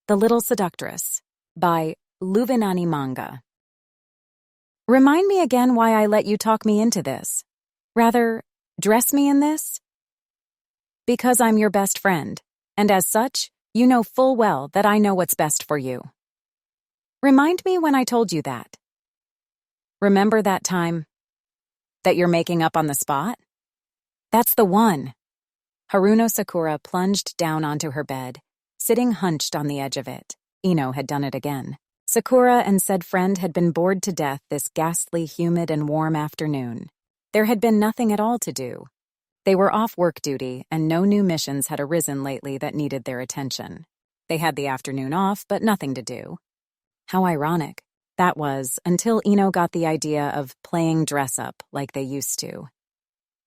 The Little Seductress by LuvinAniManga. Remind me again why I let you talk me into this. Rather, dress me in this? Because I'm your best friend, and as such, you know full well that I know what's best for you. Remind me when I told you that. Remember that time that you're making up on the spot? That's the one. Haruno Sakura plunged down onto her bed, sitting hunched on the edge of it. Ino had done it again. Sakura and said friend had been bored to death this ghastly, humid, and warm afternoon. There had been nothing at all to do. They were off work duty, and no new missions had arisen lately that needed their attention. They had the afternoon off, but nothing to do. How ironic. That was, until Ino got the idea of playing dress-up like they used to.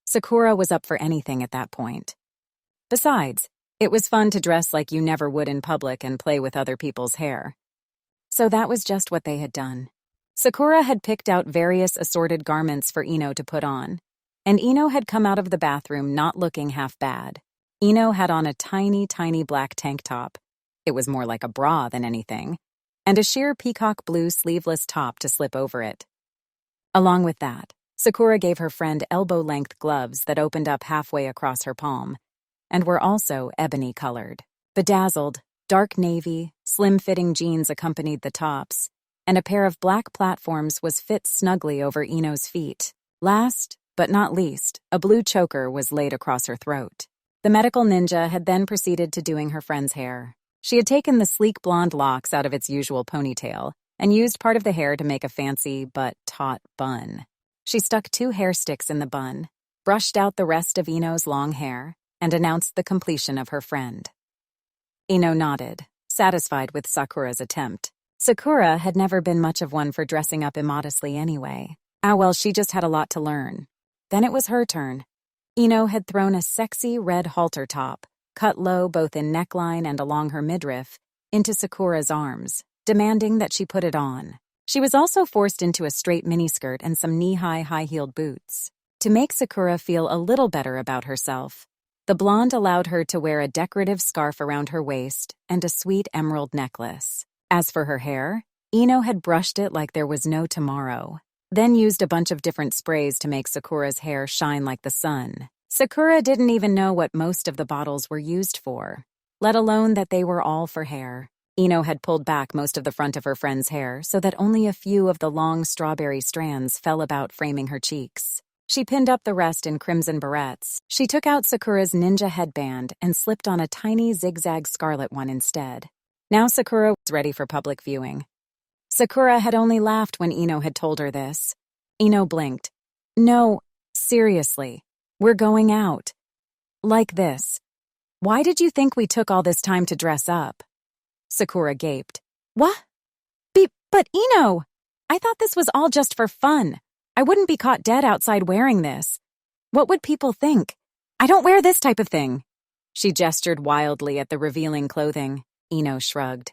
Sakura was up for anything at that point. Besides, it was fun to dress like you never would in public and play with other people's hair. So that was just what they had done. Sakura had picked out various assorted garments for Ino to put on, and Ino had come out of the bathroom not looking half bad. Ino had on a tiny, tiny black tank top. It was more like a bra than anything, and a sheer peacock blue sleeveless top to slip over it. Along with that, Sakura gave her friend elbow-length gloves that opened up halfway across her palm, and were also ebony-colored. Bedazzled, dark navy, slim-fitting jeans accompanied the tops, and a pair of black platforms was fit snugly over Ino's feet. Last, but not least, a blue choker was laid across her throat. The medical ninja had then proceeded to doing her friend's hair. She had taken the sleek blonde locks out of its usual ponytail and used part of the hair to make a fancy but taut bun. She stuck 2 hair sticks in the bun, brushed out the rest of Ino's long hair, and announced the completion of her friend. Ino nodded, satisfied with Sakura's attempt. Sakura had never been much of one for dressing up immodestly anyway. Well, she just had a lot to learn. Then it was her turn. Ino had thrown a sexy red halter top, cut low both in neckline and along her midriff, into Sakura's arms, demanding that she put it on. She was also forced into a straight miniskirt and some knee-high, high-heeled boots. To make Sakura feel a little better about herself, the blonde allowed her to wear a decorative scarf around her waist and a sweet emerald necklace. As for her hair, Ino had brushed it like there was no tomorrow, then used a bunch of different sprays to make Sakura's hair shine like the sun. Sakura didn't even know what most of the bottles were used for, let alone that they were all for hair. Ino had pulled back most of the front of her friend's hair so that only a few of the long strawberry strands fell about framing her cheeks. She pinned up the rest in crimson barrettes. She took out Sakura's ninja headband and slipped on a tiny zigzag scarlet one instead. Now Sakura was ready for public viewing. Sakura had only laughed when Ino had told her this. Ino blinked. No, seriously, we're going out. Like this. Why did you think we took all this time to dress up? Sakura gaped. What? But Ino, I thought this was all just for fun. I wouldn't be caught dead outside wearing this. What would people think? I don't wear this type of thing. She gestured wildly at the revealing clothing. Ino shrugged.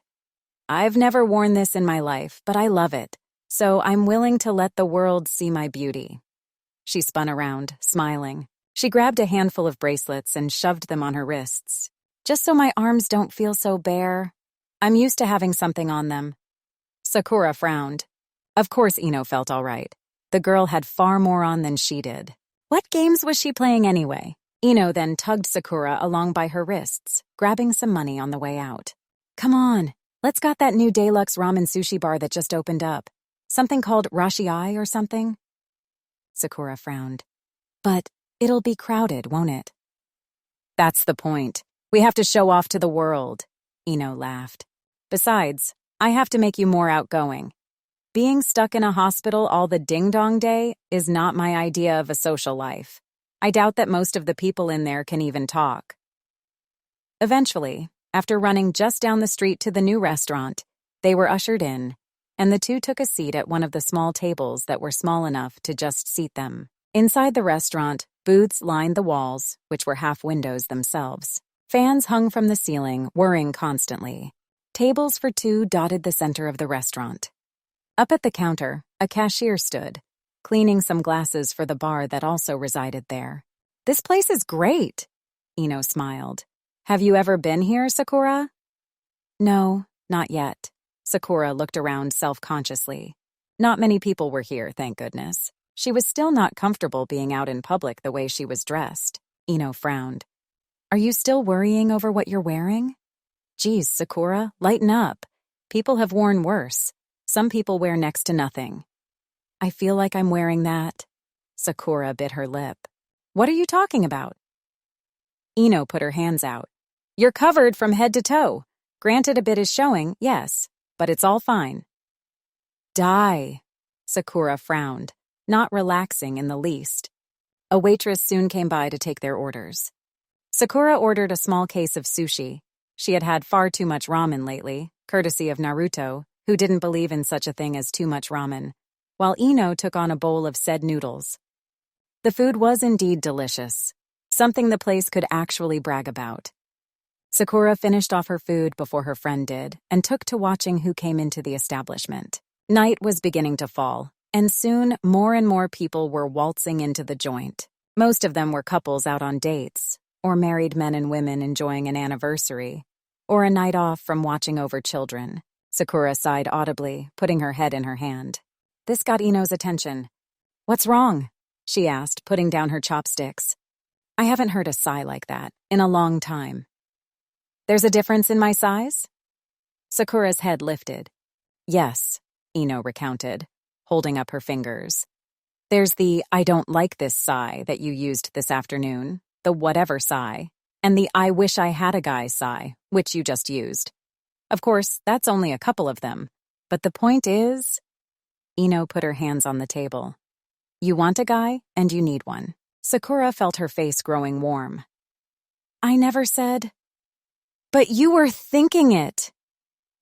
I've never worn this in my life, but I love it, so I'm willing to let the world see my beauty. She spun around, smiling. She grabbed a handful of bracelets and shoved them on her wrists. Just so my arms don't feel so bare. I'm used to having something on them. Sakura frowned. Of course Ino felt all right. The girl had far more on than she did. What games was she playing anyway? Ino then tugged Sakura along by her wrists, grabbing some money on the way out. Come on, let's got that new deluxe ramen sushi bar that just opened up. Something called Rashi-ai or something? Sakura frowned. But it'll be crowded, won't it? That's the point. We have to show off to the world. Ino laughed. Besides, I have to make you more outgoing. Being stuck in a hospital all the ding-dong day is not my idea of a social life. I doubt that most of the people in there can even talk. Eventually, after running just down the street to the new restaurant, they were ushered in, and the two took a seat at one of the small tables that were small enough to just seat them. Inside the restaurant, booths lined the walls, which were half windows themselves. Fans hung from the ceiling, whirring constantly. Tables for 2 dotted the center of the restaurant. Up at the counter, a cashier stood, cleaning some glasses for the bar that also resided there. This place is great, Ino smiled. Have you ever been here, Sakura? No, Not yet. Sakura looked around self-consciously. Not many people were here, thank goodness. She was still not comfortable being out in public the way she was dressed. Ino frowned. Are you still worrying over what you're wearing? Geez, Sakura, lighten up. People have worn worse. Some people wear next to nothing. I feel like I'm wearing that. Sakura bit her lip. What are you talking about? Ino put her hands out. You're covered from head to toe. Granted, a bit is showing, yes, but it's all fine. Die. Sakura frowned, not relaxing in the least. A waitress soon came by to take their orders. Sakura ordered a small case of sushi. She had had far too much ramen lately, courtesy of Naruto, who didn't believe in such a thing as too much ramen, while Ino took on a bowl of said noodles. The food was indeed delicious, something the place could actually brag about. Sakura finished off her food before her friend did and took to watching who came into the establishment. Night was beginning to fall, and soon more and more people were waltzing into the joint. Most of them were couples out on dates, or married men and women enjoying an anniversary, or a night off from watching over children. Sakura sighed audibly, putting her head in her hand. This got Ino's attention. What's wrong? She asked, putting down her chopsticks. I haven't heard a sigh like that in a long time. There's a difference in my size? Sakura's head lifted. Yes, Ino recounted, holding up her fingers. There's the I don't like this sigh that you used this afternoon, the whatever sigh, and the I wish I had a guy sigh, which you just used. Of course, that's only a couple of them, but the point is... Ino put her hands on the table. You want a guy, and you need one. Sakura felt her face growing warm. I never said... But you were thinking it.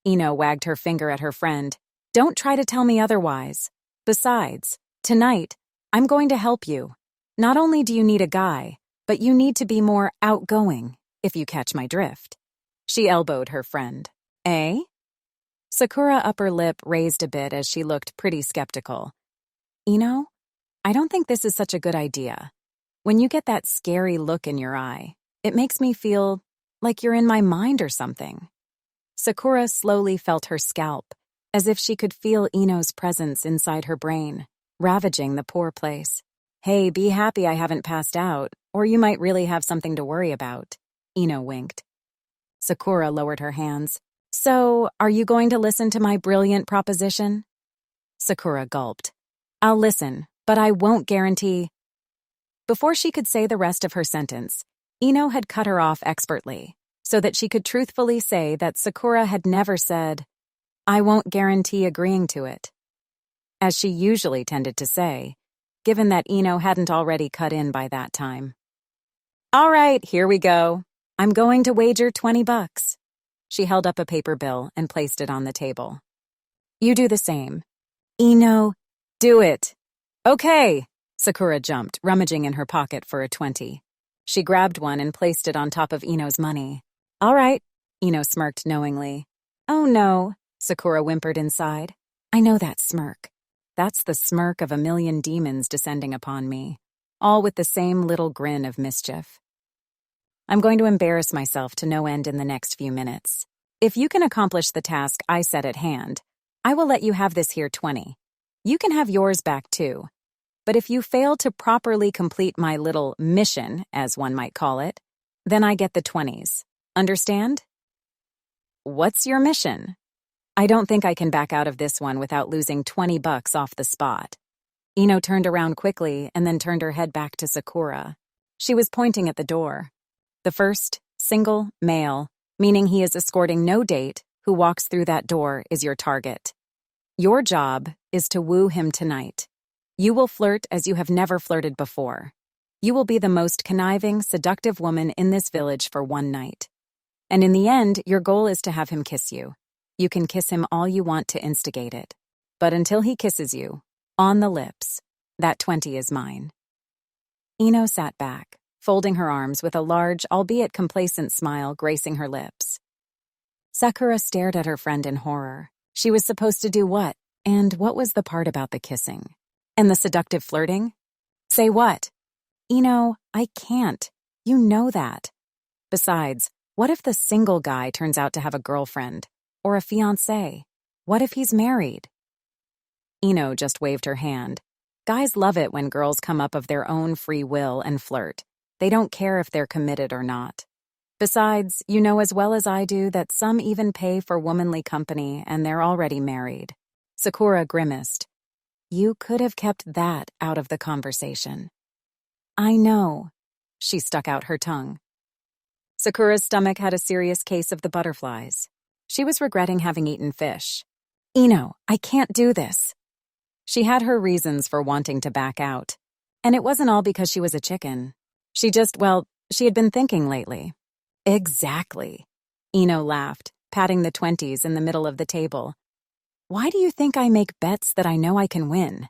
Ino wagged her finger at her friend. Don't try to tell me otherwise. Besides, tonight, I'm going to help you. Not only do you need a guy, but you need to be more outgoing, if you catch my drift. She elbowed her friend. Eh? Sakura upper lip raised a bit as she looked pretty skeptical. Ino, I don't think this is such a good idea. When you get that scary look in your eye, it makes me feel like you're in my mind or something. Sakura slowly felt her scalp, as if she could feel Ino's presence inside her brain, ravaging the poor place. Hey, be happy I haven't passed out, or you might really have something to worry about. Ino winked. Sakura lowered her hands. So, are you going to listen to my brilliant proposition? Sakura gulped. I'll listen, but I won't guarantee... Before she could say the rest of her sentence, Ino had cut her off expertly, so that she could truthfully say that Sakura had never said, I won't guarantee agreeing to it, as she usually tended to say, given that Ino hadn't already cut in by that time. All right, here we go. I'm going to wager $20. She held up a paper bill and placed it on the table. You do the same. Ino, do it. Okay. Sakura jumped, rummaging in her pocket for a 20. She grabbed one and placed it on top of Ino's money. All right, Ino smirked knowingly. Oh no, Sakura whimpered inside. I know that smirk. That's the smirk of a million demons descending upon me, all with the same little grin of mischief. I'm going to embarrass myself to no end in the next few minutes. If you can accomplish the task I set at hand, I will let you have this here 20. You can have yours back too. But if you fail to properly complete my little mission, as one might call it, then I get the 20s. Understand? What's your mission? I don't think I can back out of this one without losing $20 off the spot. Ino turned around quickly and then turned her head back to Sakura. She was pointing at the door. The first, single, male, meaning he is escorting no date, who walks through that door is your target. Your job is to woo him tonight. You will flirt as you have never flirted before. You will be the most conniving, seductive woman in this village for one night. And in the end, your goal is to have him kiss you. You can kiss him all you want to instigate it. But until he kisses you, on the lips, that 20 is mine. Ino sat back, folding her arms with a large, albeit complacent smile gracing her lips. Sakura stared at her friend in horror. She was supposed to do what? And what was the part about the kissing? And the seductive flirting? Say what? Ino, I can't. You know that. Besides, what if the single guy turns out to have a girlfriend? Or a fiancé? What if he's married? Ino just waved her hand. Guys love it when girls come up of their own free will and flirt. They don't care if they're committed or not. Besides, you know as well as I do that some even pay for womanly company and they're already married. Sakura grimaced. You could have kept that out of the conversation. I know. She stuck out her tongue. Sakura's stomach had a serious case of the butterflies. She was regretting having eaten fish. Ino, I can't do this. She had her reasons for wanting to back out. And it wasn't all because she was a chicken. She had been thinking lately. Exactly. Ino laughed, patting the 20s in the middle of the table. Why do you think I make bets that I know I can win?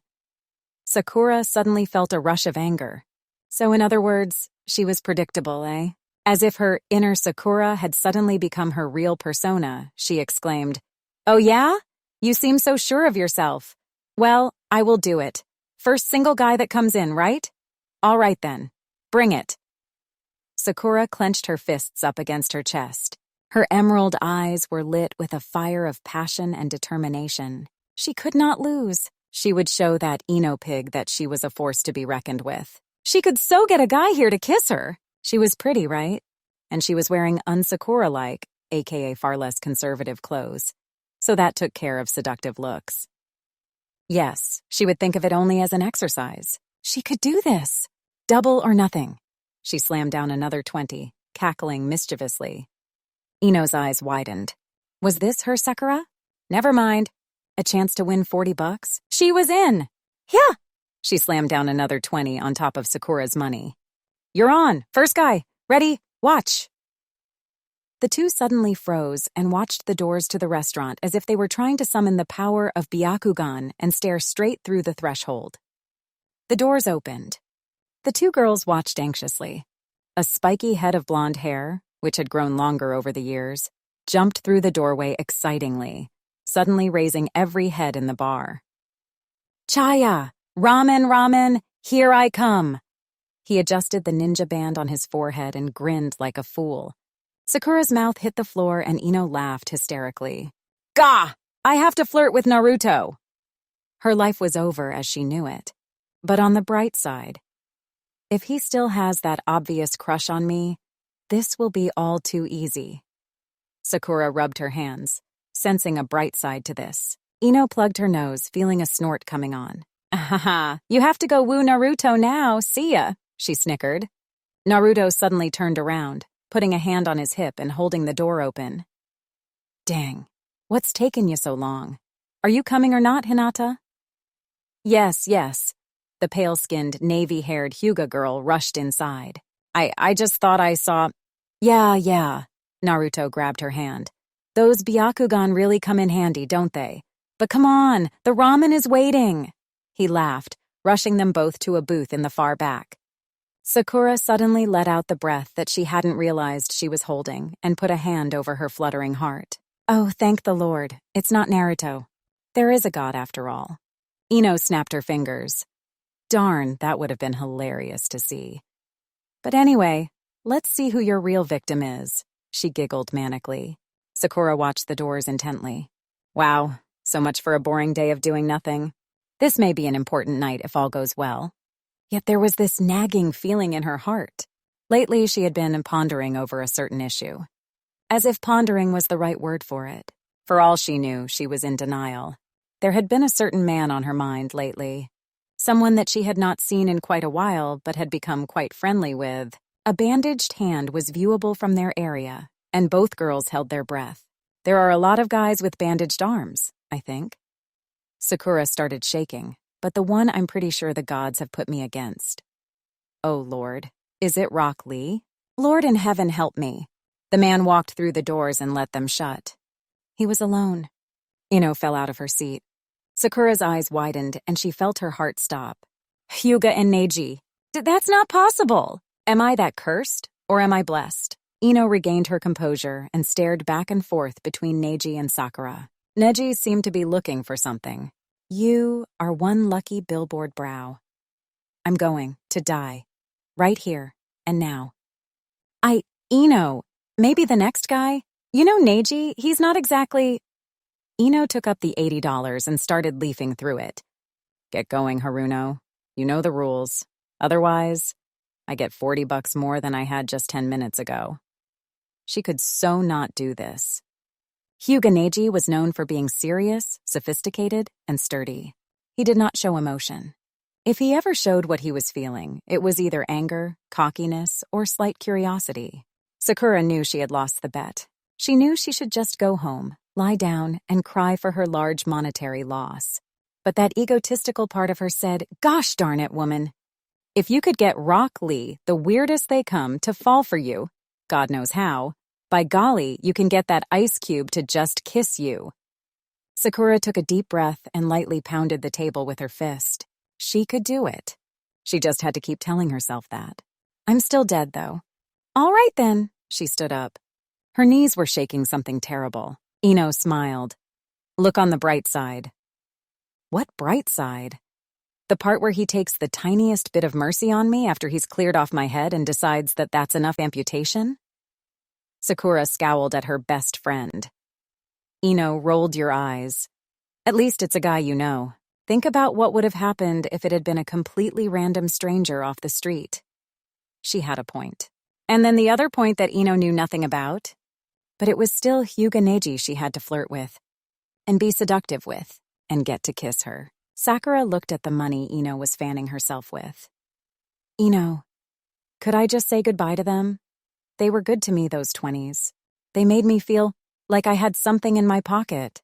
Sakura suddenly felt a rush of anger. So in other words, she was predictable, eh? As if her inner Sakura had suddenly become her real persona, she exclaimed, Oh yeah? You seem so sure of yourself. Well, I will do it. First single guy that comes in, right? All right then. Bring it. Sakura clenched her fists up against her chest. Her emerald eyes were lit with a fire of passion and determination. She could not lose. She would show that Ino pig that she was a force to be reckoned with. She could so get a guy here to kiss her. She was pretty, right? And she was wearing un-Sakura-like, aka far less conservative clothes. So that took care of seductive looks. Yes, she would think of it only as an exercise. She could do this. Double or nothing. She slammed down another 20, cackling mischievously. Ino's eyes widened. Was this her Sakura? Never mind. A chance to win $40? She was in. Yeah. She slammed down another 20 on top of Sakura's money. You're on. First guy. Ready? Watch. The two suddenly froze and watched the doors to the restaurant as if they were trying to summon the power of Byakugan and stare straight through the threshold. The doors opened. The two girls watched anxiously. A spiky head of blonde hair, which had grown longer over the years, jumped through the doorway excitingly, suddenly raising every head in the bar. Chaya! Ramen, here I come! He adjusted the ninja band on his forehead and grinned like a fool. Sakura's mouth hit the floor and Ino laughed hysterically. Gah! I have to flirt with Naruto! Her life was over as she knew it. But on the bright side, if he still has that obvious crush on me, this will be all too easy. Sakura rubbed her hands, sensing a bright side to this. Ino plugged her nose, feeling a snort coming on. Ahaha, you have to go woo Naruto now, see ya, she snickered. Naruto suddenly turned around, putting a hand on his hip and holding the door open. Dang, what's taken you so long? Are you coming or not, Hinata? Yes. The pale-skinned, navy-haired Hyuga girl rushed inside. I just thought I saw... Yeah. Naruto grabbed her hand. Those Byakugan really come in handy, don't they? But come on, the ramen is waiting. He laughed, rushing them both to a booth in the far back. Sakura suddenly let out the breath that she hadn't realized she was holding and put a hand over her fluttering heart. Oh, thank the Lord, it's not Naruto. There is a god after all. Ino snapped her fingers. Darn, that would have been hilarious to see. But anyway, let's see who your real victim is, she giggled manically. Sakura watched the doors intently. Wow, so much for a boring day of doing nothing. This may be an important night if all goes well. Yet there was this nagging feeling in her heart. Lately, she had been pondering over a certain issue. As if pondering was the right word for it. For all she knew, she was in denial. There had been a certain man on her mind lately. Someone that she had not seen in quite a while, but had become quite friendly with. A bandaged hand was viewable from their area, and both girls held their breath. There are a lot of guys with bandaged arms, I think. Sakura started shaking, but the one I'm pretty sure the gods have put me against. Oh, Lord, is it Rock Lee? Lord in heaven help me. The man walked through the doors and let them shut. He was alone. Ino fell out of her seat. Sakura's eyes widened, and she felt her heart stop. Hyuga and Neji. That's not possible. Am I that cursed, or am I blessed? Ino regained her composure and stared back and forth between Neji and Sakura. Neji seemed to be looking for something. You are one lucky billboard brow. I'm going to die. Right here and now. Ino, maybe the next guy? You know Neji, he's not exactly... Ino took up the $80 and started leafing through it. Get going, Haruno. You know the rules. Otherwise, I get $40 more than I had just 10 minutes ago. She could so not do this. Hyuga Neji was known for being serious, sophisticated, and sturdy. He did not show emotion. If he ever showed what he was feeling, it was either anger, cockiness, or slight curiosity. Sakura knew she had lost the bet. She knew she should just go home, lie down, and cry for her large monetary loss. But that egotistical part of her said, "Gosh darn it, woman. If you could get Rock Lee, the weirdest they come, to fall for you, God knows how, by golly, you can get that ice cube to just kiss you." Sakura took a deep breath and lightly pounded the table with her fist. She could do it. She just had to keep telling herself that. "I'm still dead, though." "All right, then." She stood up. Her knees were shaking something terrible. Ino smiled. "Look on the bright side." What bright side? The part where he takes the tiniest bit of mercy on me after he's cleared off my head and decides that that's enough amputation? Sakura scowled at her best friend. Ino rolled your eyes. "At least it's a guy you know. Think about what would have happened if it had been a completely random stranger off the street." She had a point. And then the other point that Ino knew nothing about? But it was still Hyuga Neji she had to flirt with, and be seductive with, and get to kiss her. Sakura looked at the money Ino was fanning herself with. "Ino, could I just say goodbye to them? They were good to me, those 20s. They made me feel like I had something in my pocket."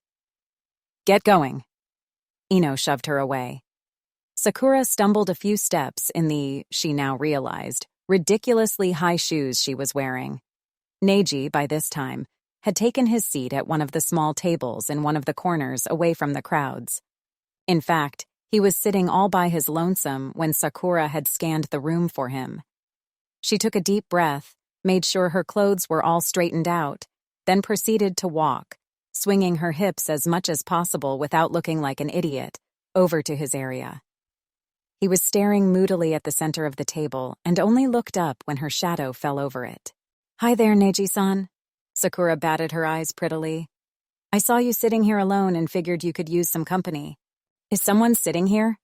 "Get going." Ino shoved her away. Sakura stumbled a few steps in the, she now realized, ridiculously high shoes she was wearing. Neji, by this time, had taken his seat at one of the small tables in one of the corners away from the crowds. In fact, he was sitting all by his lonesome when Sakura had scanned the room for him. She took a deep breath, made sure her clothes were all straightened out, then proceeded to walk, swinging her hips as much as possible without looking like an idiot, over to his area. He was staring moodily at the center of the table and only looked up when her shadow fell over it. "Hi there, Neji-san." Sakura batted her eyes prettily. "I saw you sitting here alone and figured you could use some company. Is someone sitting here?"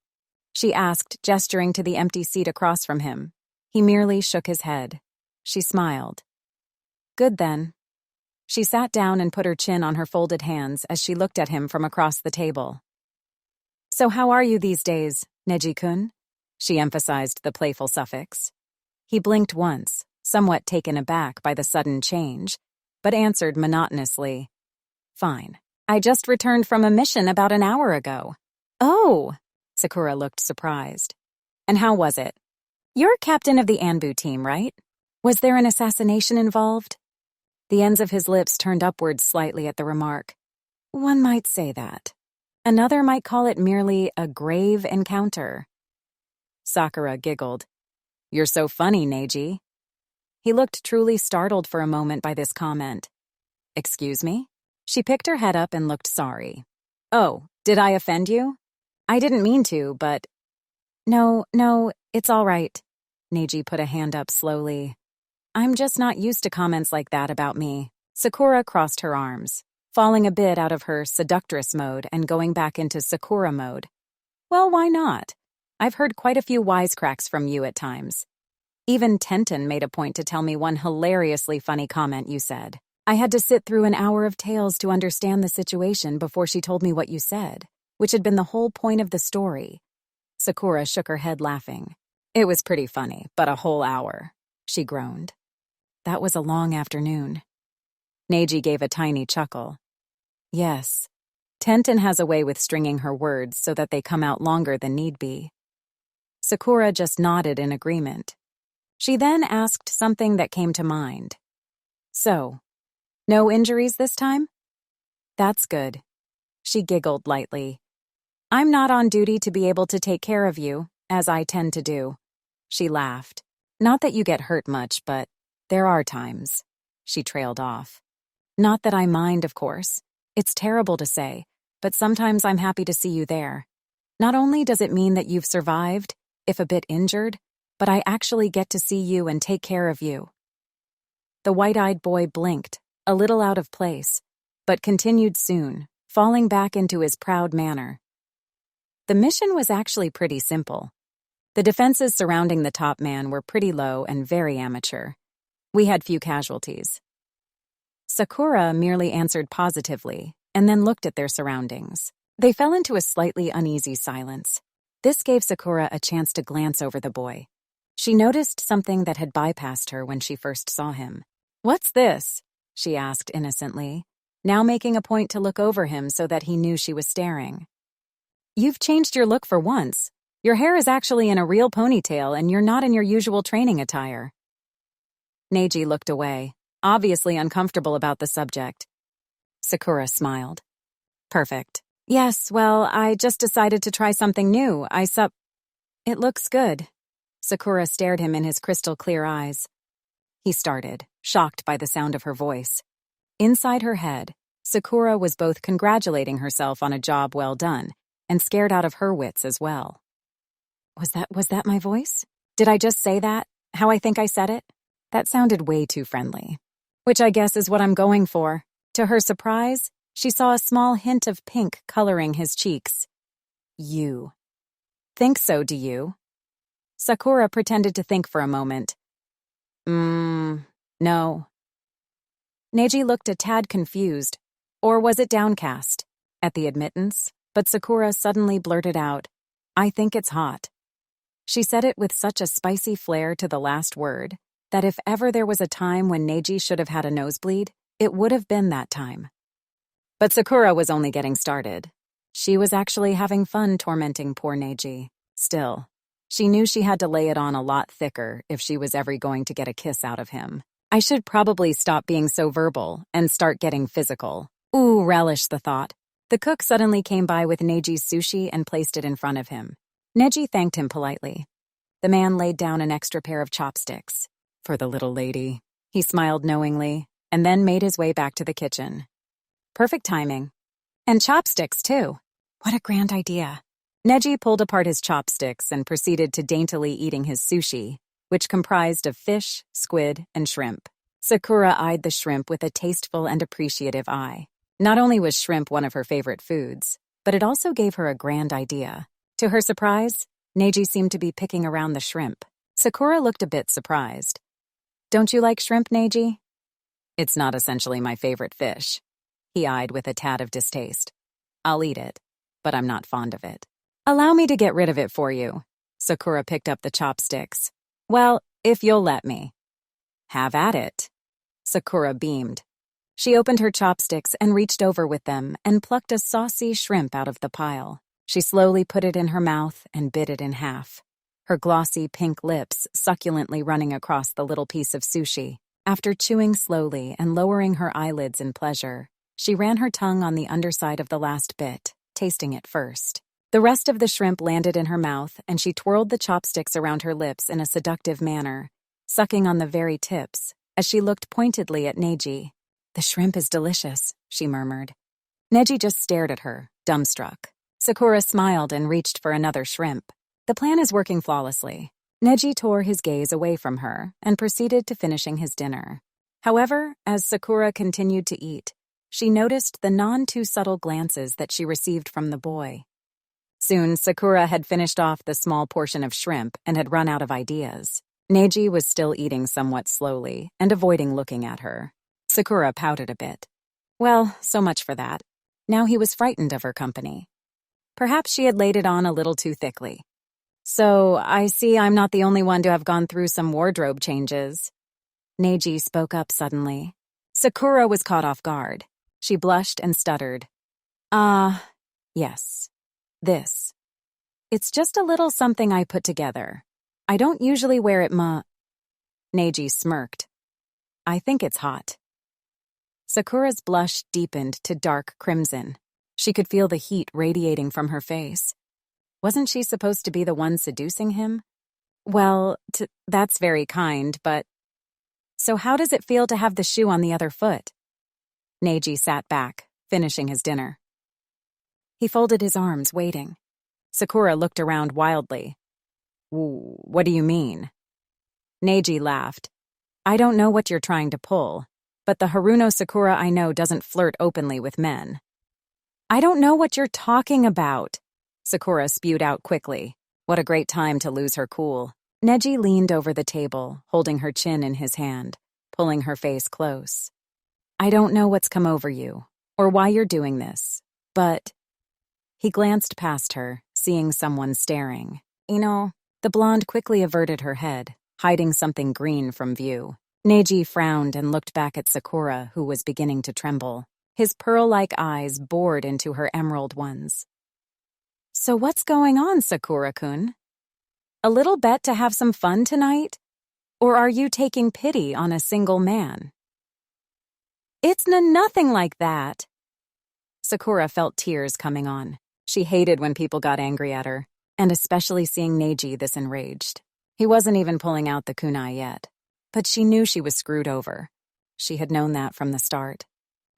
she asked, gesturing to the empty seat across from him. He merely shook his head. She smiled. "Good then." She sat down and put her chin on her folded hands as she looked at him from across the table. "So how are you these days, Neji-kun?" She emphasized the playful suffix. He blinked once, somewhat taken aback by the sudden change, but answered monotonously, "Fine. I just returned from a mission about an hour ago." "Oh!" Sakura looked surprised. "And how was it? You're captain of the Anbu team, right? Was there an assassination involved?" The ends of his lips turned upwards slightly at the remark. "One might say that. Another might call it merely a grave encounter." Sakura giggled. "You're so funny, Neji." He looked truly startled for a moment by this comment. "Excuse me?" She picked her head up and looked sorry. "Oh, did I offend you? I didn't mean to, but..." No, it's all right." Neji put a hand up slowly. "I'm just not used to comments like that about me." Sakura crossed her arms, falling a bit out of her seductress mode and going back into Sakura mode. "Well, why not? I've heard quite a few wisecracks from you at times. Even Tenten made a point to tell me one hilariously funny comment you said. I had to sit through an hour of tales to understand the situation before she told me what you said, which had been the whole point of the story." Sakura shook her head, laughing. "It was pretty funny, but a whole hour," she groaned. "That was a long afternoon." Neji gave a tiny chuckle. "Yes, Tenten has a way with stringing her words so that they come out longer than need be." Sakura just nodded in agreement. She then asked something that came to mind. "So, no injuries this time?" "That's good." She giggled lightly. "I'm not on duty to be able to take care of you, as I tend to do." She laughed. "Not that you get hurt much, but there are times." She trailed off. "Not that I mind, of course. It's terrible to say, but sometimes I'm happy to see you there. Not only does it mean that you've survived, if a bit injured, but I actually get to see you and take care of you." The white-eyed boy blinked, a little out of place, but continued soon, falling back into his proud manner. The mission was actually pretty simple. The defenses surrounding the top man were pretty low and very amateur. We had few casualties. Sakura merely answered positively and then looked at their surroundings. They fell into a slightly uneasy silence. This gave Sakura a chance to glance over the boy. She noticed something that had bypassed her when she first saw him. "What's this?" she asked innocently, now making a point to look over him so that he knew she was staring. "You've changed your look for once. Your hair is actually in a real ponytail and you're not in your usual training attire." Neji looked away, obviously uncomfortable about the subject. Sakura smiled. "Perfect. Yes, well, I just decided to try something new. It looks good." Sakura stared him in his crystal-clear eyes. He started, shocked by the sound of her voice. Inside her head, Sakura was both congratulating herself on a job well done and scared out of her wits as well. Was that my voice? Did I just say that? How I think I said it? That sounded way too friendly. Which I guess is what I'm going for. To her surprise, she saw a small hint of pink coloring his cheeks. "You think so, do you?" Sakura pretended to think for a moment. No." Neji looked a tad confused, or was it downcast, at the admittance, but Sakura suddenly blurted out, "I think it's hot." She said it with such a spicy flair to the last word that if ever there was a time when Neji should have had a nosebleed, it would have been that time. But Sakura was only getting started. She was actually having fun tormenting poor Neji. Still, she knew she had to lay it on a lot thicker if she was ever going to get a kiss out of him. I should probably stop being so verbal and start getting physical. Ooh, relish the thought. The cook suddenly came by with Neji's sushi and placed it in front of him. Neji thanked him politely. The man laid down an extra pair of chopsticks. "For the little lady." He smiled knowingly, and then made his way back to the kitchen. Perfect timing. And chopsticks, too. What a grand idea. Neji pulled apart his chopsticks and proceeded to daintily eating his sushi, which comprised of fish, squid, and shrimp. Sakura eyed the shrimp with a tasteful and appreciative eye. Not only was shrimp one of her favorite foods, but it also gave her a grand idea. To her surprise, Neji seemed to be picking around the shrimp. Sakura looked a bit surprised. "Don't you like shrimp, Neji?" "It's not essentially my favorite fish." He eyed with a tad of distaste. "I'll eat it, but I'm not fond of it." "Allow me to get rid of it for you." Sakura picked up the chopsticks. "Well, if you'll let me." "Have at it." Sakura beamed. She opened her chopsticks and reached over with them and plucked a saucy shrimp out of the pile. She slowly put it in her mouth and bit it in half, her glossy pink lips succulently running across the little piece of sushi. After chewing slowly and lowering her eyelids in pleasure, she ran her tongue on the underside of the last bit, tasting it first. The rest of the shrimp landed in her mouth, and she twirled the chopsticks around her lips in a seductive manner, sucking on the very tips, as she looked pointedly at Neji. "The shrimp is delicious," she murmured. Neji just stared at her, dumbstruck. Sakura smiled and reached for another shrimp. The plan is working flawlessly. Neji tore his gaze away from her and proceeded to finishing his dinner. However, as Sakura continued to eat, she noticed the non-too-subtle glances that she received from the boy. Soon, Sakura had finished off the small portion of shrimp and had run out of ideas. Neji was still eating somewhat slowly and avoiding looking at her. Sakura pouted a bit. Well, so much for that. Now he was frightened of her company. Perhaps she had laid it on a little too thickly. "So, I see I'm not the only one to have gone through some wardrobe changes." Neji spoke up suddenly. Sakura was caught off guard. She blushed and stuttered. Yes. This. It's just a little something I put together. I don't usually wear it Neji smirked. "I think it's hot." Sakura's blush deepened to dark crimson. She could feel the heat radiating from her face. Wasn't she supposed to be the one seducing him? Well, that's very kind, but... So how does it feel to have the shoe on the other foot? Neji sat back, finishing his dinner. He folded his arms, waiting. Sakura looked around wildly. "What do you mean?" Neji laughed. "I don't know what you're trying to pull. but the Haruno Sakura I know doesn't flirt openly with men. I don't know what you're talking about, Sakura spewed out quickly. What a great time to lose her cool. Neji leaned over the table, holding her chin in his hand, pulling her face close. I don't know what's come over you, or why you're doing this, but... He glanced past her, seeing someone staring. The blonde quickly averted her head, hiding something green from view. Neji frowned and looked back at Sakura, who was beginning to tremble. His pearl-like eyes bored into her emerald ones. So what's going on, Sakura-kun? A little bet to have some fun tonight? Or are you taking pity on a single man? It's nothing like that. Sakura felt tears coming on. She hated when people got angry at her, and especially seeing Neji this enraged. He wasn't even pulling out the kunai yet, but she knew she was screwed over. She had known that from the start.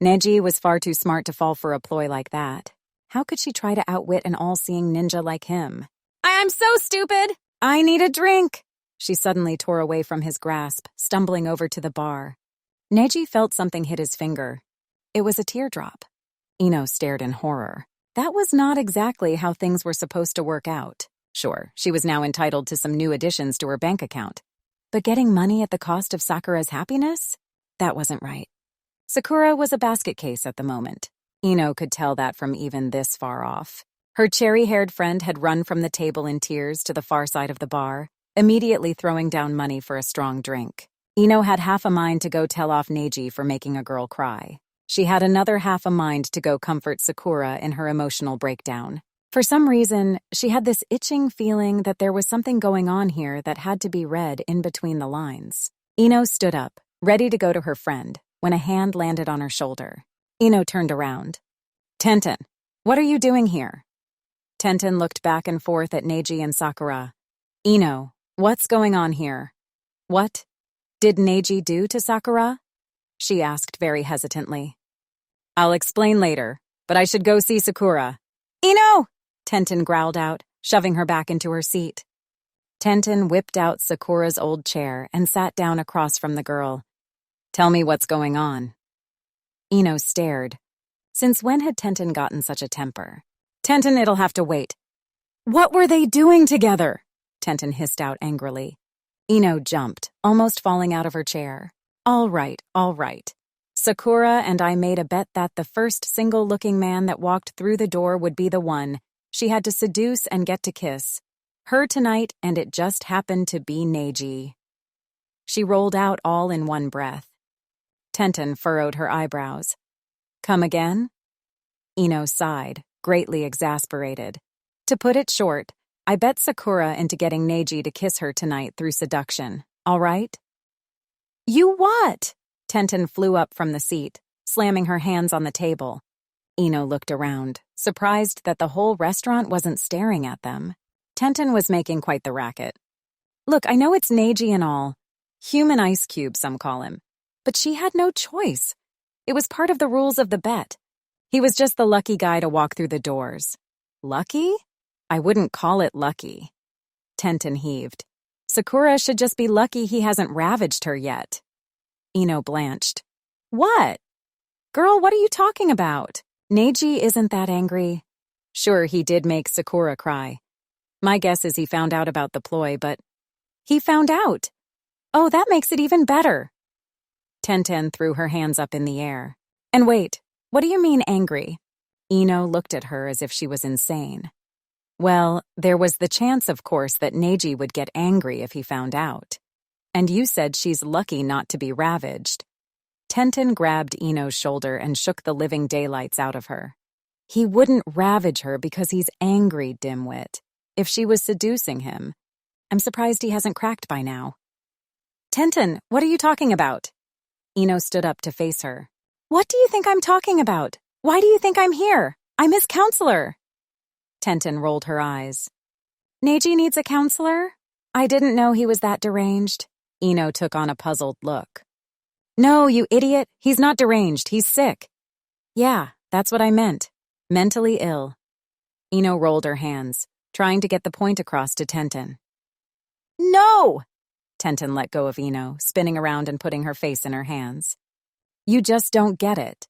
Neji was far too smart to fall for a ploy like that. How could she try to outwit an all-seeing ninja like him? I'm so stupid! I need a drink! She suddenly tore away from his grasp, stumbling over to the bar. Neji felt something hit his finger. It was a teardrop. Ino stared in horror. That was not exactly how things were supposed to work out. Sure, she was now entitled to some new additions to her bank account. But getting money at the cost of Sakura's happiness? That wasn't right. Sakura was a basket case at the moment. Ino could tell that from even this far off. Her cherry-haired friend had run from the table in tears to the far side of the bar, immediately throwing down money for a strong drink. Ino had half a mind to go tell off Neji for making a girl cry. She had another half a mind to go comfort Sakura in her emotional breakdown. For some reason, she had this itching feeling that there was something going on here that had to be read in between the lines. Ino stood up, ready to go to her friend, when a hand landed on her shoulder. Ino turned around. Tenten, what are you doing here? Tenten looked back and forth at Neji and Sakura. Ino, what's going on here? What did Neji do to Sakura? She asked very hesitantly. I'll explain later, but I should go see Sakura. Ino! Tenten growled out, shoving her back into her seat. Tenten whipped out Sakura's old chair and sat down across from the girl. Tell me what's going on. Ino stared. Since when had Tenten gotten such a temper? Tenten, it'll have to wait. What were they doing together? Tenten hissed out angrily. Ino jumped, almost falling out of her chair. All right. Sakura and I made a bet that the first single-looking man that walked through the door would be the one she had to seduce and get to kiss. Her tonight, and it just happened to be Neji. She rolled out all in one breath. Tenten furrowed her eyebrows. Come again? Ino sighed, greatly exasperated. To put it short, I bet Sakura into getting Neji to kiss her tonight through seduction, all right? You what? Tenten flew up from the seat, slamming her hands on the table. Ino looked around, surprised that the whole restaurant wasn't staring at them. Tenten was making quite the racket. Look, I know it's Neji and all. Human ice cube, some call him. But she had no choice. It was part of the rules of the bet. He was just the lucky guy to walk through the doors. Lucky? I wouldn't call it lucky. Tenten heaved. Sakura should just be lucky he hasn't ravaged her yet. Ino blanched. What? Girl, what are you talking about? Neji isn't that angry. Sure, he did make Sakura cry. My guess is he found out about the ploy, but... He found out! Oh, that makes it even better. Tenten threw her hands up in the air. And wait, what do you mean angry? Ino looked at her as if she was insane. Well, there was the chance, of course, that Neji would get angry if he found out. And you said she's lucky not to be ravaged. Tenten grabbed Ino's shoulder and shook the living daylights out of her. He wouldn't ravage her because he's angry, dimwit. If she was seducing him. I'm surprised he hasn't cracked by now. Tenten, what are you talking about? Ino stood up to face her. What do you think I'm talking about? Why do you think I'm here? I'm his counselor. Tenten rolled her eyes. Neji needs a counselor? I didn't know he was that deranged. Ino took on a puzzled look. No, you idiot. He's not deranged. He's sick. Yeah, that's what I meant. Mentally ill. Ino rolled her hands, trying to get the point across to Tenten. No! Tenten let go of Ino, spinning around and putting her face in her hands. You just don't get it.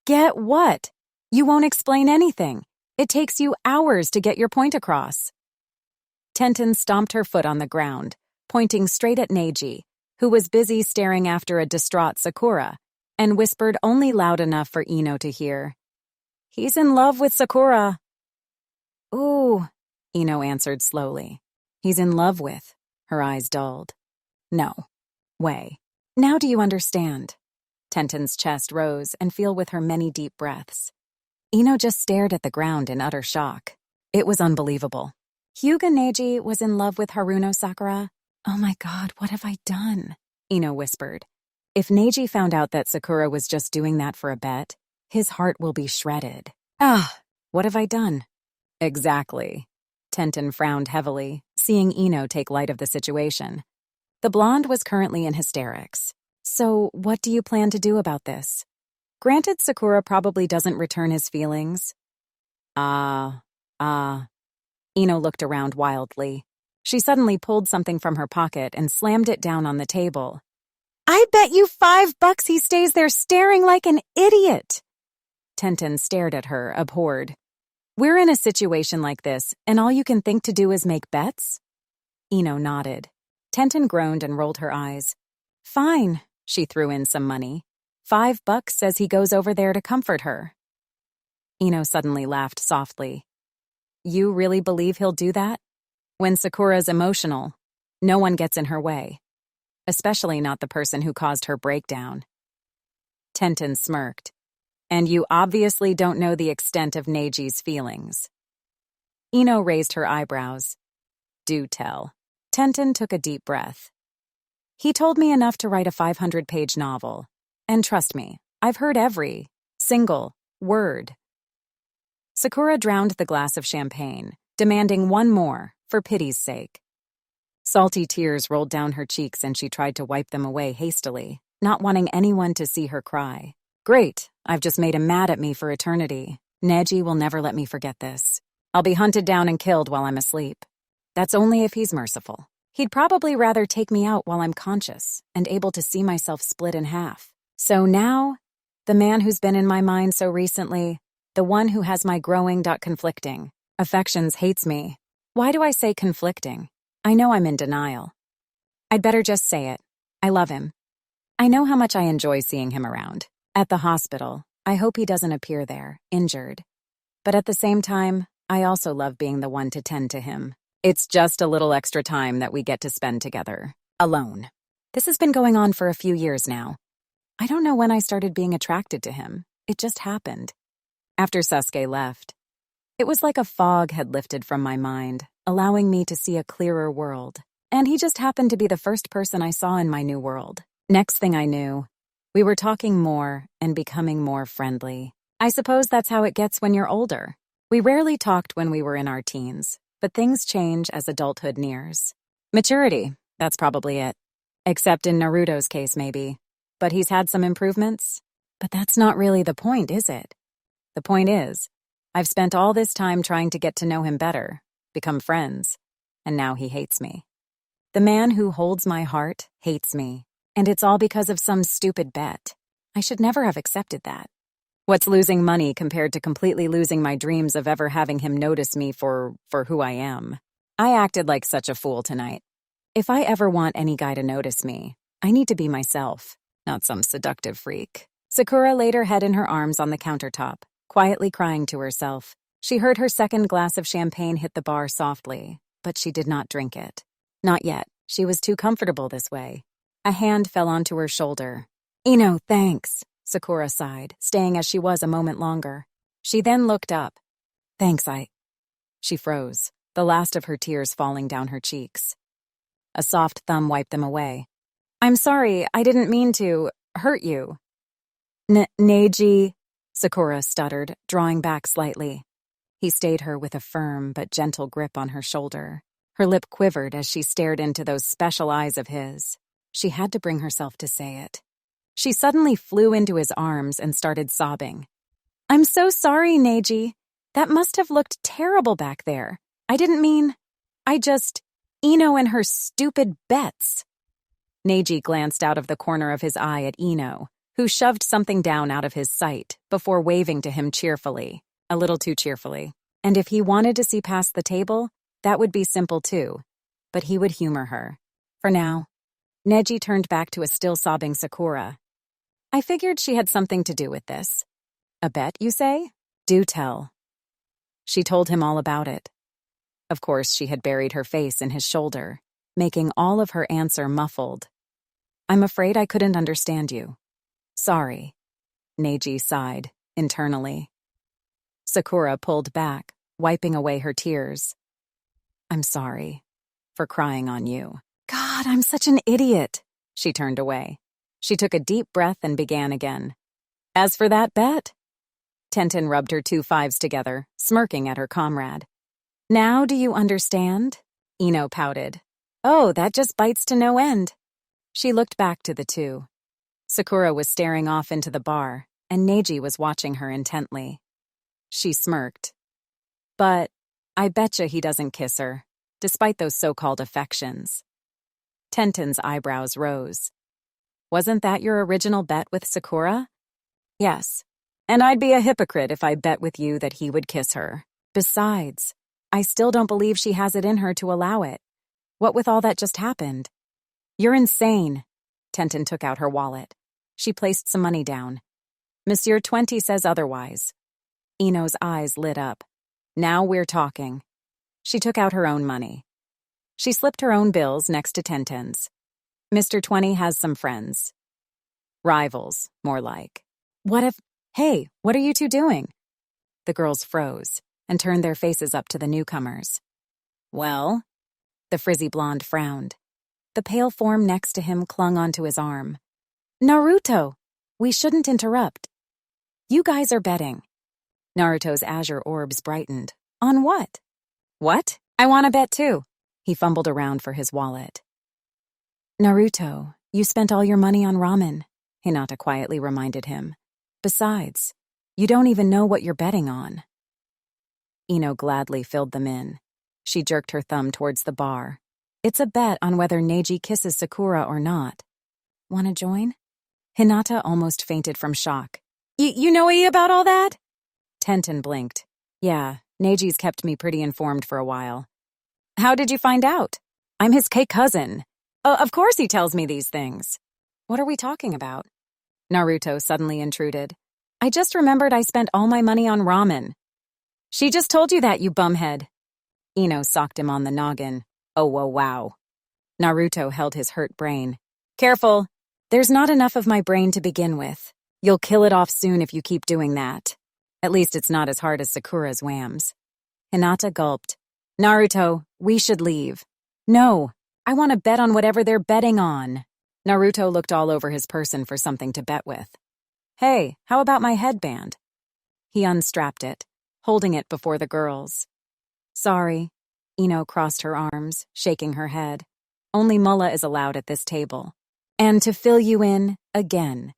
Get what? You won't explain anything. It takes you hours to get your point across. Tenten stomped her foot on the ground, pointing straight at Neji, who was busy staring after a distraught Sakura, and whispered only loud enough for Ino to hear. He's in love with Sakura. Ooh, Ino answered slowly. He's in love with. Her eyes dulled. No. Way. Now do you understand? Tenten's chest rose and filled with her many deep breaths. Ino just stared at the ground in utter shock. It was unbelievable. Hyuga Neji was in love with Haruno Sakura? Oh my god, what have I done? Ino whispered. If Neji found out that Sakura was just doing that for a bet, his heart will be shredded. What have I done? Exactly. Tenten frowned heavily, seeing Ino take light of the situation. The blonde was currently in hysterics. So, what do you plan to do about this? Granted, Sakura probably doesn't return his feelings. Ino looked around wildly. She suddenly pulled something from her pocket and slammed it down on the table. I bet you $5 he stays there staring like an idiot. Tenten stared at her, abhorred. We're in a situation like this, and all you can think to do is make bets? Ino nodded. Tenten groaned and rolled her eyes. Fine, she threw in some money. $5 says he goes over there to comfort her. Ino suddenly laughed softly. You really believe he'll do that? When Sakura's emotional, no one gets in her way. Especially not the person who caused her breakdown. Tenten smirked. And you obviously don't know the extent of Neji's feelings. Ino raised her eyebrows. Do tell. Tenten took a deep breath. He told me enough to write a 500-page novel. And trust me, I've heard every single word. Sakura drowned the glass of champagne, demanding one more, for pity's sake. Salty tears rolled down her cheeks and she tried to wipe them away hastily, not wanting anyone to see her cry. Great, I've just made him mad at me for eternity. Neji will never let me forget this. I'll be hunted down and killed while I'm asleep. That's only if he's merciful. He'd probably rather take me out while I'm conscious and able to see myself split in half. So now, the man who's been in my mind so recently, the one who has my growing conflicting affections hates me. Why do I say conflicting? I know I'm in denial. I'd better just say it. I love him. I know how much I enjoy seeing him around. At the hospital, I hope he doesn't appear there, injured. But at the same time, I also love being the one to tend to him. It's just a little extra time that we get to spend together, alone. This has been going on for a few years now. I don't know when I started being attracted to him. It just happened. After Sasuke left, it was like a fog had lifted from my mind, allowing me to see a clearer world. And he just happened to be the first person I saw in my new world. Next thing I knew, we were talking more and becoming more friendly. I suppose that's how it gets when you're older. We rarely talked when we were in our teens, but things change as adulthood nears. Maturity, that's probably it. Except in Naruto's case, maybe. But he's had some improvements. But that's not really the point, is it? The point is, I've spent all this time trying to get to know him better, become friends, and now he hates me. The man who holds my heart hates me, and it's all because of some stupid bet. I should never have accepted that. What's losing money compared to completely losing my dreams of ever having him notice me for who I am? I acted like such a fool tonight. If I ever want any guy to notice me, I need to be myself, not some seductive freak. Sakura laid her head in her arms on the countertop, quietly crying to herself. She heard her second glass of champagne hit the bar softly, but she did not drink it. Not yet. She was too comfortable this way. A hand fell onto her shoulder. Ino, thanks, Sakura sighed, staying as she was a moment longer. She then looked up. Thanks, She froze, the last of her tears falling down her cheeks. A soft thumb wiped them away. I'm sorry, I didn't mean to hurt you. Neji, Sakura stuttered, drawing back slightly. He stayed her with a firm but gentle grip on her shoulder. Her lip quivered as she stared into those special eyes of his. She had to bring herself to say it. She suddenly flew into his arms and started sobbing. I'm so sorry, Neji. That must have looked terrible back there. I didn't mean... Ino and her stupid bets. Neji glanced out of the corner of his eye at Ino, who shoved something down out of his sight before waving to him cheerfully, a little too cheerfully. And if he wanted to see past the table, that would be simple too. But he would humor her. For now. Neji turned back to a still sobbing Sakura. I figured she had something to do with this. A bet, you say? Do tell. She told him all about it. Of course, she had buried her face in his shoulder, making all of her answer muffled. I'm afraid I couldn't understand you. Sorry. Neji sighed, internally. Sakura pulled back, wiping away her tears. I'm sorry for crying on you. God, I'm such an idiot. She turned away. She took a deep breath and began again. As for that bet? Tenten rubbed her 2 5s together, smirking at her comrade. Now do you understand? Ino pouted. Oh, that just bites to no end. She looked back to the two. Sakura was staring off into the bar, and Neji was watching her intently. She smirked. But I betcha he doesn't kiss her, despite those so-called affections. Tenten's eyebrows rose. Wasn't that your original bet with Sakura? Yes. And I'd be a hypocrite if I bet with you that he would kiss her. Besides, I still don't believe she has it in her to allow it. What with all that just happened? You're insane. Tenten took out her wallet. She placed some money down. Monsieur 20 says otherwise. Ino's eyes lit up. Now we're talking. She took out her own money. She slipped her own bills next to Tenten's. Mr. 20 has some friends. Rivals, more like. Hey, what are you two doing? The girls froze and turned their faces up to the newcomers. Well? The frizzy blonde frowned. The pale form next to him clung onto his arm. Naruto! We shouldn't interrupt. You guys are betting. Naruto's azure orbs brightened. On what? What? I want to bet too. He fumbled around for his wallet. Naruto, you spent all your money on ramen, Hinata quietly reminded him. Besides, you don't even know what you're betting on. Ino gladly filled them in. She jerked her thumb towards the bar. It's a bet on whether Neji kisses Sakura or not. Want to join? Hinata almost fainted from shock. You know about all that? Tenten blinked. Yeah, Neji's kept me pretty informed for a while. How did you find out? I'm his cousin. Of course he tells me these things. What are we talking about? Naruto suddenly intruded. I just remembered I spent all my money on ramen. She just told you that, you bumhead. Ino socked him on the noggin. Oh, whoa, wow. Naruto held his hurt brain. Careful. There's not enough of my brain to begin with. You'll kill it off soon if you keep doing that. At least it's not as hard as Sakura's whams. Hinata gulped. Naruto, we should leave. No, I want to bet on whatever they're betting on. Naruto looked all over his person for something to bet with. Hey, how about my headband? He unstrapped it, holding it before the girls. Sorry. Ino crossed her arms, shaking her head. Only Mullah is allowed at this table. And to fill you in, again,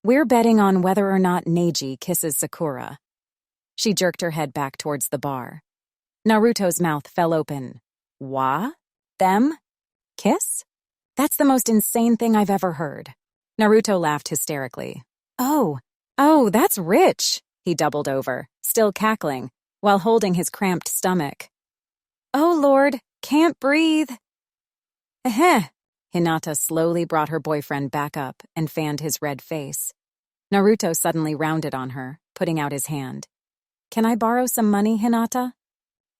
we're betting on whether or not Neji kisses Sakura. She jerked her head back towards the bar. Naruto's mouth fell open. Wha? Them? Kiss? That's the most insane thing I've ever heard. Naruto laughed hysterically. Oh, that's rich. He doubled over, still cackling, while holding his cramped stomach. Oh, Lord, can't breathe. Hinata slowly brought her boyfriend back up and fanned his red face. Naruto suddenly rounded on her, putting out his hand. Can I borrow some money, Hinata?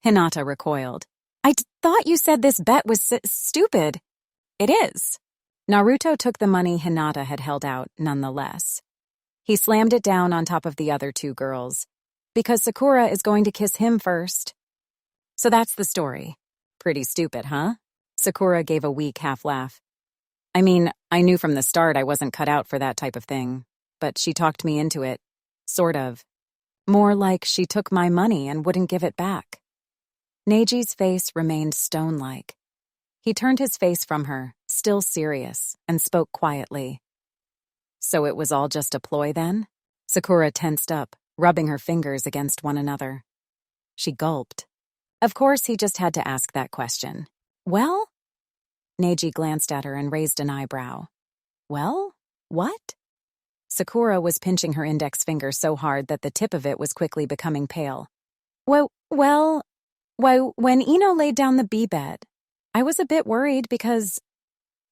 Hinata recoiled. I thought you said this bet was stupid. It is. Naruto took the money Hinata had held out nonetheless. He slammed it down on top of the other two girls, because Sakura is going to kiss him first. So that's the story. Pretty stupid, huh? Sakura gave a weak half-laugh. I mean, I knew from the start I wasn't cut out for that type of thing, but she talked me into it. Sort of. More like she took my money and wouldn't give it back. Neji's face remained stone-like. He turned his face from her, still serious, and spoke quietly. So it was all just a ploy then? Sakura tensed up, rubbing her fingers against one another. She gulped. Of course he just had to ask that question. Well? Neji glanced at her and raised an eyebrow. Well? What? Sakura was pinching her index finger so hard that the tip of it was quickly becoming pale. Well, when Ino laid down the bee bed, I was a bit worried because,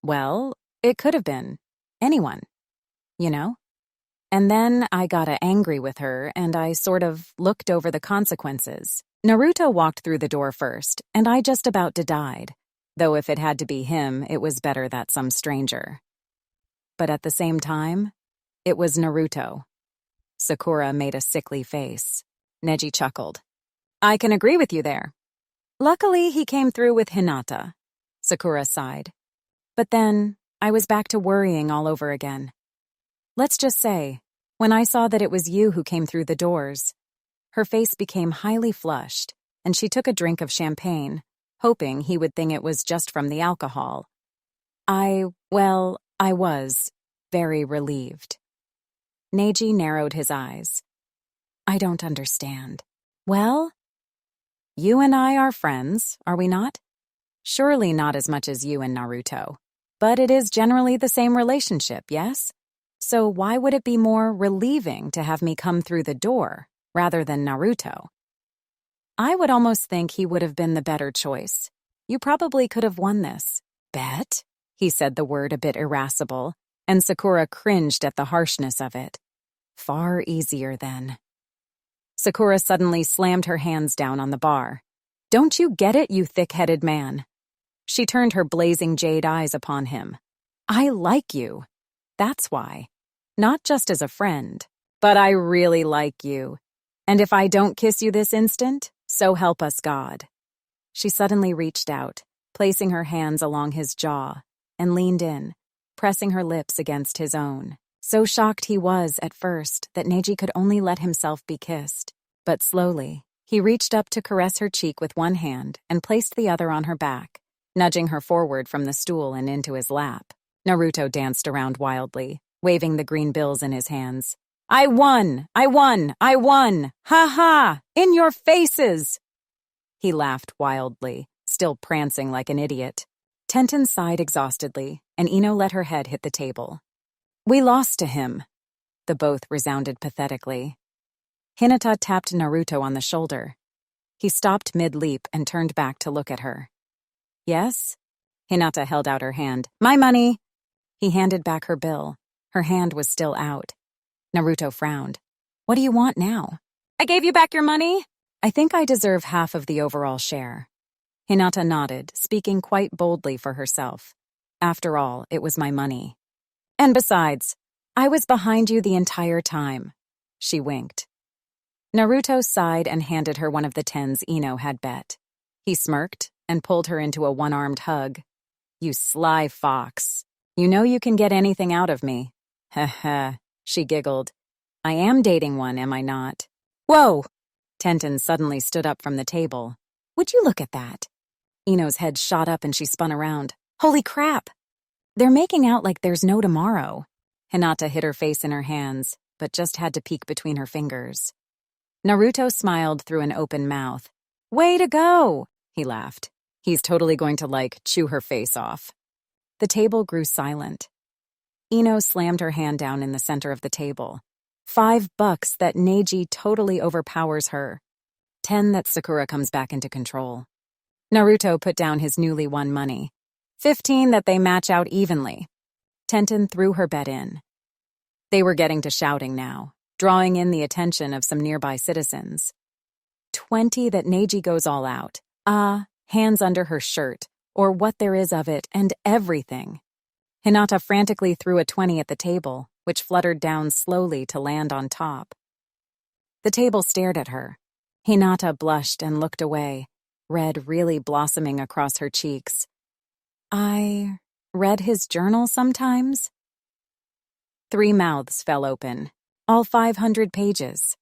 well, it could have been anyone, you know? And then I got angry with her and I sort of looked over the consequences. Naruto walked through the door first, and I just about died. Though if it had to be him, it was better that some stranger. But at the same time, it was Naruto. Sakura made a sickly face. Neji chuckled. I can agree with you there. Luckily, he came through with Hinata. Sakura sighed. But then, I was back to worrying all over again. Let's just say, when I saw that it was you who came through the doors, her face became highly flushed, and she took a drink of champagne, hoping he would think it was just from the alcohol. I was very relieved. Neji narrowed his eyes. I don't understand. Well, you and I are friends, are we not? Surely not as much as you and Naruto. But it is generally the same relationship, yes? So why would it be more relieving to have me come through the door rather than Naruto? I would almost think he would have been the better choice. You probably could have won this. Bet? He said the word a bit irascible, and Sakura cringed at the harshness of it. Far easier then. Sakura suddenly slammed her hands down on the bar. Don't you get it, you thick-headed man? She turned her blazing jade eyes upon him. I like you. That's why. Not just as a friend, but I really like you. And if I don't kiss you this instant, so help us God. She suddenly reached out, placing her hands along his jaw, and leaned in, pressing her lips against his own. So shocked he was at first that Neji could only let himself be kissed. But slowly, he reached up to caress her cheek with one hand and placed the other on her back, nudging her forward from the stool and into his lap. Naruto danced around wildly, waving the green bills in his hands. I won! I won! I won! Ha ha! In your faces! He laughed wildly, still prancing like an idiot. Tenten sighed exhaustedly, and Ino let her head hit the table. We lost to him. The both resounded pathetically. Hinata tapped Naruto on the shoulder. He stopped mid-leap and turned back to look at her. Yes? Hinata held out her hand. My money! He handed back her bill. Her hand was still out. Naruto frowned. What do you want now? I gave you back your money? I think I deserve half of the overall share. Hinata nodded, speaking quite boldly for herself. After all, it was my money. And besides, I was behind you the entire time. She winked. Naruto sighed and handed her one of the tens Ino had bet. He smirked and pulled her into a one-armed hug. You sly fox. You know you can get anything out of me. Heh, she giggled. I am dating one, am I not? Whoa! Tenten suddenly stood up from the table. Would you look at that? Ino's head shot up and she spun around. Holy crap! They're making out like there's no tomorrow. Hinata hid her face in her hands, but just had to peek between her fingers. Naruto smiled through an open mouth. Way to go! He laughed. He's totally going to, chew her face off. The table grew silent. Ino slammed her hand down in the center of the table. $5 that Neji totally overpowers her. 10 that Sakura comes back into control. Naruto put down his newly won money. 15 that they match out evenly. Tenten threw her bet in. They were getting to shouting now, drawing in the attention of some nearby citizens. 20 that Neji goes all out. Hands under her shirt, or what there is of it, and everything. Hinata frantically threw a 20 at the table, which fluttered down slowly to land on top. The table stared at her. Hinata blushed and looked away, red really blossoming across her cheeks. I read his journal sometimes. 3 mouths fell open, all 500 pages.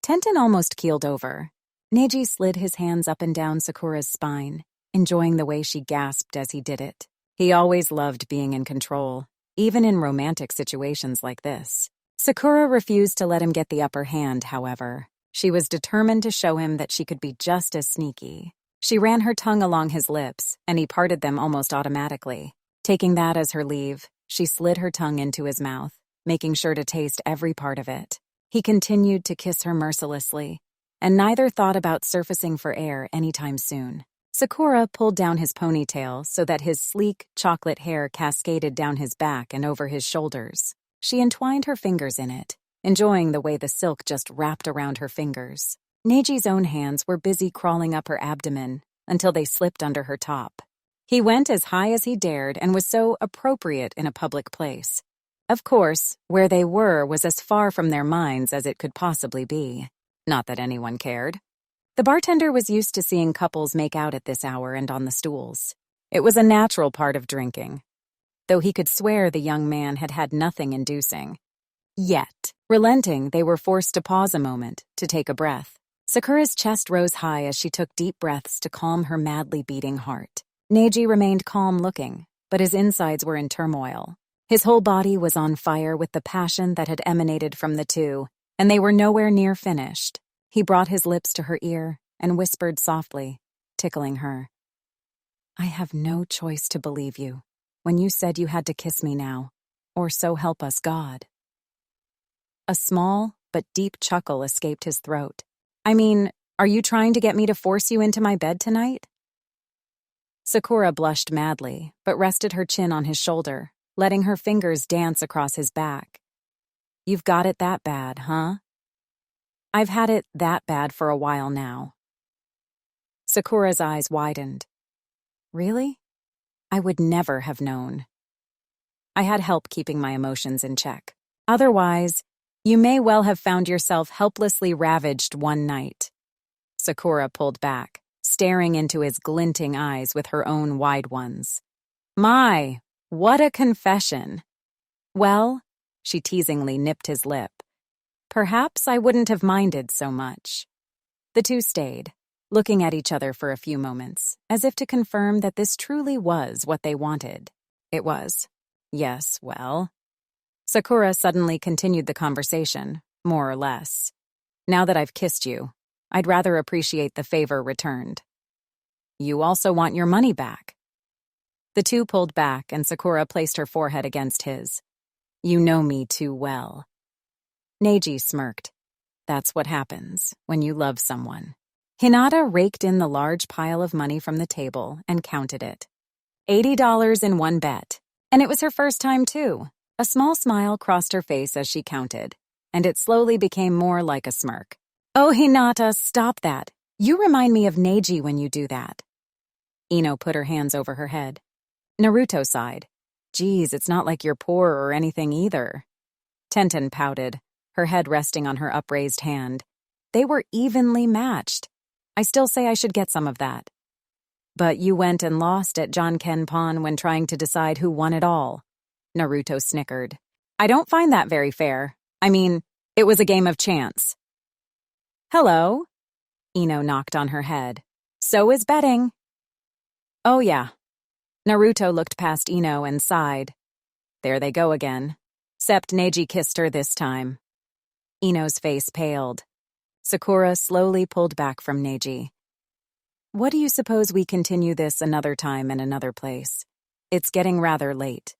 Tenten almost keeled over. Neji slid his hands up and down Sakura's spine, enjoying the way she gasped as he did it. He always loved being in control, even in romantic situations like this. Sakura refused to let him get the upper hand, however. She was determined to show him that she could be just as sneaky. She ran her tongue along his lips, and he parted them almost automatically. Taking that as her leave, she slid her tongue into his mouth, making sure to taste every part of it. He continued to kiss her mercilessly, and neither thought about surfacing for air anytime soon. Sakura pulled down his ponytail so that his sleek, chocolate hair cascaded down his back and over his shoulders. She entwined her fingers in it, enjoying the way the silk just wrapped around her fingers. Neiji's own hands were busy crawling up her abdomen until they slipped under her top. He went as high as he dared and was so appropriate in a public place. Of course, where they were was as far from their minds as it could possibly be. Not that anyone cared. The bartender was used to seeing couples make out at this hour and on the stools. It was a natural part of drinking, though he could swear the young man had had nothing inducing. Yet, relenting, they were forced to pause a moment to take a breath. Sakura's chest rose high as she took deep breaths to calm her madly beating heart. Neji remained calm-looking, but his insides were in turmoil. His whole body was on fire with the passion that had emanated from the two, and they were nowhere near finished. He brought his lips to her ear and whispered softly, tickling her. "I have no choice to believe you when you said you had to kiss me now, or so help us God." A small but deep chuckle escaped his throat. "I mean, are you trying to get me to force you into my bed tonight?" Sakura blushed madly, but rested her chin on his shoulder, letting her fingers dance across his back. "You've got it that bad, huh?" "I've had it that bad for a while now." Sakura's eyes widened. "Really? I would never have known. I had help keeping my emotions in check. Otherwise, you may well have found yourself helplessly ravaged one night." Sakura pulled back, staring into his glinting eyes with her own wide ones. "My, what a confession." "Well," she teasingly nipped his lip, "perhaps I wouldn't have minded so much." The two stayed, looking at each other for a few moments, as if to confirm that this truly was what they wanted. It was. Yes, well. Sakura suddenly continued the conversation, more or less. "Now that I've kissed you, I'd rather appreciate the favor returned. You also want your money back." The two pulled back, and Sakura placed her forehead against his. "You know me too well." Neji smirked. That's what happens when you love someone. Hinata raked in the large pile of money from the table and counted it. $80 in one bet. And it was her first time, too. A small smile crossed her face as she counted, and it slowly became more like a smirk. "Oh, Hinata, stop that. You remind me of Neji when you do that." Ino put her hands over her head. Naruto sighed. "Geez, it's not like you're poor or anything either." Tenten pouted, her head resting on her upraised hand. "They were evenly matched. I still say I should get some of that." "But you went and lost at Jankenpon when trying to decide who won it all." Naruto snickered. "I don't find that very fair. I mean, it was a game of chance." "Hello?" Ino knocked on her head. "So is betting." "Oh yeah." Naruto looked past Ino and sighed. "There they go again. Except Neji kissed her this time." Ino's face paled. Sakura slowly pulled back from Neji. "What do you suppose we continue this another time in another place? It's getting rather late."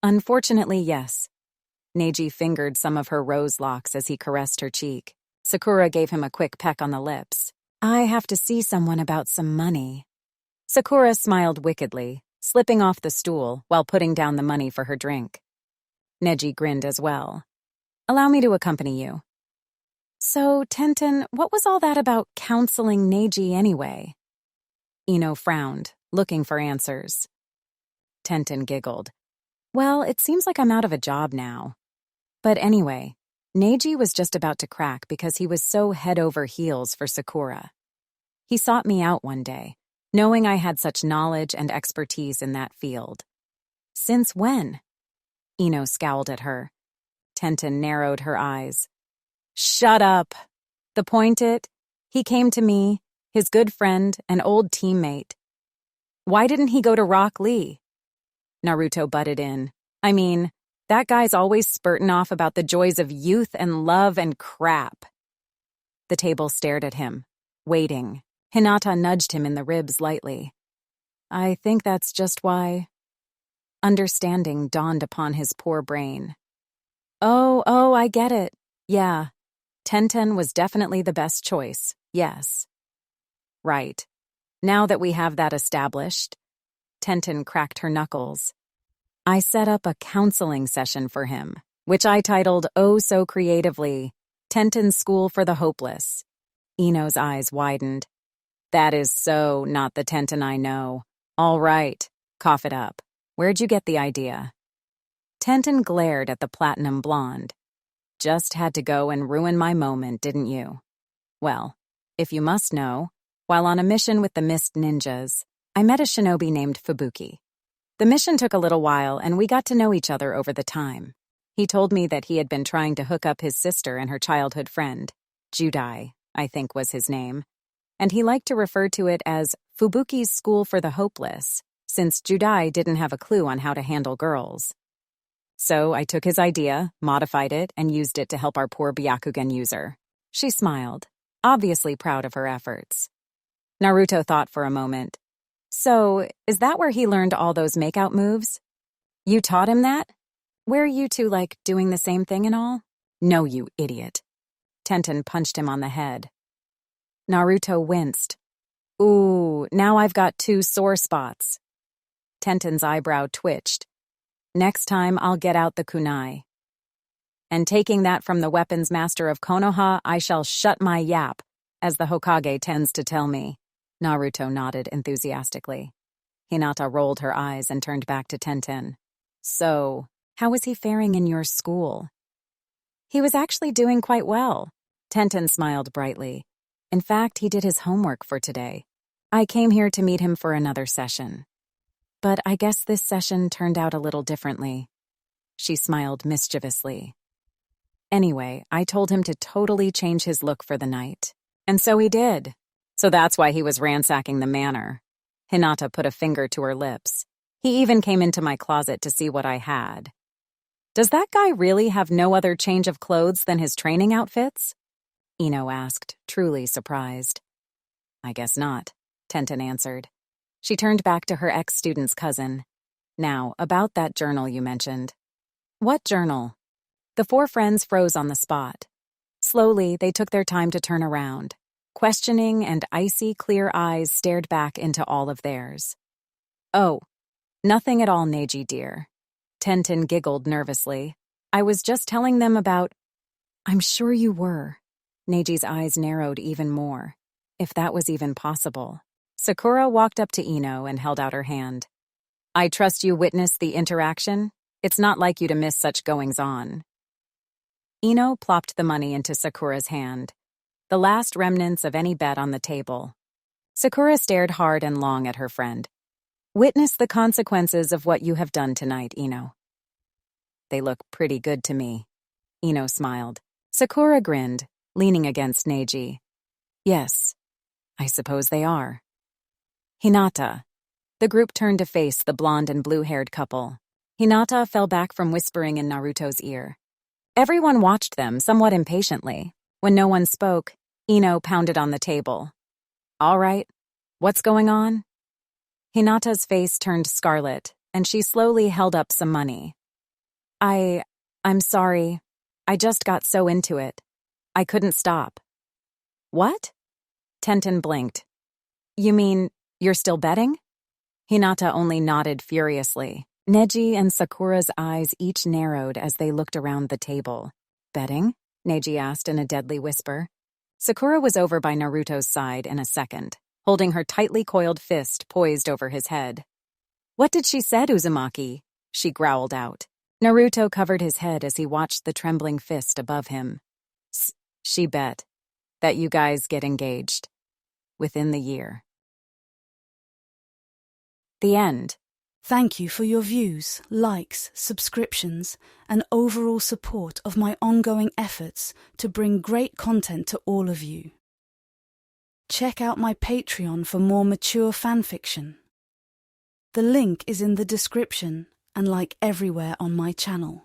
"Unfortunately, yes." Neji fingered some of her rose locks as he caressed her cheek. Sakura gave him a quick peck on the lips. "I have to see someone about some money." Sakura smiled wickedly, slipping off the stool while putting down the money for her drink. Neji grinned as well. "Allow me to accompany you." "So, Tenten, what was all that about counseling Neji anyway?" Ino frowned, looking for answers. Tenten giggled. "Well, it seems like I'm out of a job now. But anyway, Neji was just about to crack because he was so head over heels for Sakura. He sought me out one day, knowing I had such knowledge and expertise in that field." "Since when?" Ino scowled at her. Tenten narrowed her eyes. "Shut up. The point he came to me, his good friend, an old teammate. Why didn't he go to Rock Lee?" Naruto butted in. "I mean, that guy's always spurting off about the joys of youth and love and crap." The table stared at him, waiting. Hinata nudged him in the ribs lightly. "I think that's just why." Understanding dawned upon his poor brain. Oh, I get it. Yeah, Tenten was definitely the best choice, yes. Right. Now that we have that established, Tenten cracked her knuckles. I set up a counseling session for him, which I titled oh so creatively, Tenten's School for the Hopeless. Ino's eyes widened. That is so not the Tenten I know. All right, cough it up. Where'd you get the idea? Tenten glared at the platinum blonde. Just had to go and ruin my moment, didn't you? Well, if you must know, while on a mission with the Mist Ninjas, I met a shinobi named Fubuki. The mission took a little while, and we got to know each other over the time. He told me that he had been trying to hook up his sister and her childhood friend. Judai, I think was his name. And he liked to refer to it as Fubuki's School for the Hopeless, since Judai didn't have a clue on how to handle girls. So I took his idea, modified it, and used it to help our poor Byakugan user. She smiled, obviously proud of her efforts. Naruto thought for a moment. So, is that where he learned all those makeout moves? You taught him that? Were you two, doing the same thing and all? No, you idiot. Tenten punched him on the head. Naruto winced. Ooh, now I've got 2 sore spots. Tenten's eyebrow twitched. Next time, I'll get out the kunai. And taking that from the weapons master of Konoha, I shall shut my yap, as the Hokage tends to tell me. Naruto nodded enthusiastically. Hinata rolled her eyes and turned back to Tenten. So, how was he faring in your school? He was actually doing quite well. Tenten smiled brightly. In fact, he did his homework for today. I came here to meet him for another session. But I guess this session turned out a little differently. She smiled mischievously. Anyway, I told him to totally change his look for the night. And so he did. So that's why he was ransacking the manor. Hinata put a finger to her lips. He even came into my closet to see what I had. Does that guy really have no other change of clothes than his training outfits? Ino asked, truly surprised. I guess not, Tenten answered. She turned back to her ex-student's cousin. Now, about that journal you mentioned. What journal? The 4 friends froze on the spot. Slowly, they took their time to turn around. Questioning and icy, clear eyes stared back into all of theirs. Oh, nothing at all, Neji dear. Tenten giggled nervously. I was just telling them about... I'm sure you were. Neji's eyes narrowed even more. If that was even possible. Sakura walked up to Ino and held out her hand. I trust you witnessed the interaction. It's not like you to miss such goings-on. Ino plopped the money into Sakura's hand, the last remnants of any bet on the table. Sakura stared hard and long at her friend. Witness the consequences of what you have done tonight, Ino. They look pretty good to me. Ino smiled. Sakura grinned, leaning against Neji. Yes, I suppose they are. Hinata. The group turned to face the blonde and blue-haired couple. Hinata fell back from whispering in Naruto's ear. Everyone watched them somewhat impatiently. When no one spoke, Ino pounded on the table. All right, what's going on? Hinata's face turned scarlet, and she slowly held up some money. I'm sorry. I just got so into it. I couldn't stop. What? Tenten blinked. You mean you're still betting? Hinata only nodded furiously. Neji and Sakura's eyes each narrowed as they looked around the table. Betting? Neji asked in a deadly whisper. Sakura was over by Naruto's side in a second, holding her tightly coiled fist poised over his head. What did she say, Uzumaki? She growled out. Naruto covered his head as he watched the trembling fist above him. She bet that you guys get engaged within the year. The end. Thank you for your views, likes, subscriptions, and overall support of my ongoing efforts to bring great content to all of you. Check out my Patreon for more mature fanfiction. The link is in the description and everywhere on my channel.